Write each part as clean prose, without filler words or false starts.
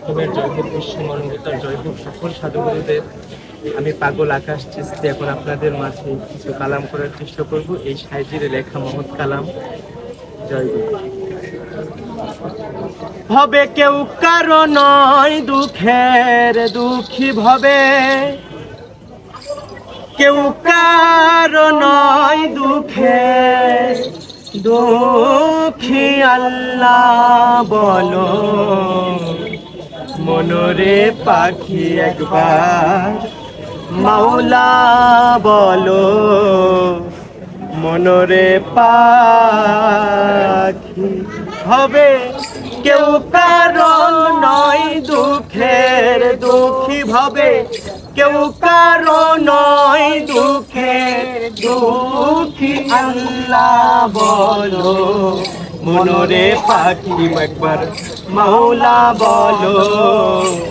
অষ্টমের জয়পুর বিশ্ব মানবতার জয়পুর সকল সাধুগুরুদের আমি পাগল আকাশ চিস্তি এখন আপনাদের মাঝে কিছু কালাম করার চেষ্টা করব। এই সাইজিরে লেখা মহৎ কালাম। জয়গুরু। ভবে কেউ কারো নয় দুঃখের দুঃখী ভবে, কেউ কারো নয় দুঃখের দুঃখী আল্লাহ বলো মনরে পাখি একবার মাওলা বলো মনরে পাখি হবে কেউ কারো নয় দুঃখের দুঃখী ভবে, কেউ কারো নয় দুঃখের দুঃখী আল্লাহ বলো মনরে পাখি একবার মাওলা বলো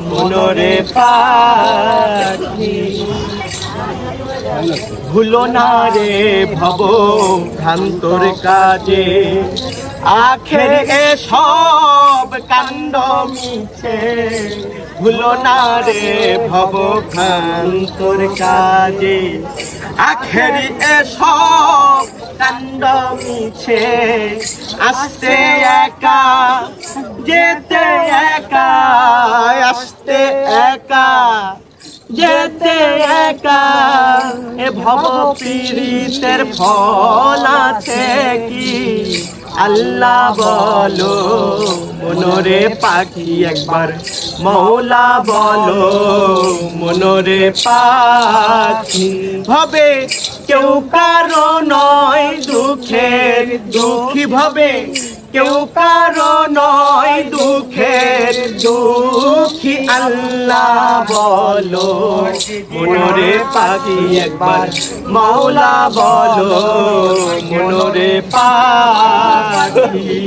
মনরে পাখি। ভুলো না রে ভব ভ্রান্তর কাজে আখের সব কাণ্ড মিছে, ভুলো না রে ভব ভ্রান্তর কাজে আখের সব কাণ্ড মিছে। আসতে একা যেতে একা, আসতে একা যেতে একা, এ ভব পীড়িতের ফল আছে কি আল্লাহ বলো মনরে পাখি একবার মৌলা বলো মনরে পাখি। ভবে কেউ কারো নয় দুঃখের দুঃখী ভবে, কেউ কারো নয় দুঃখের দুঃখী আল্লাহ বলো মনরে পাখি একবার মাওলা বলো মনরে পাখি।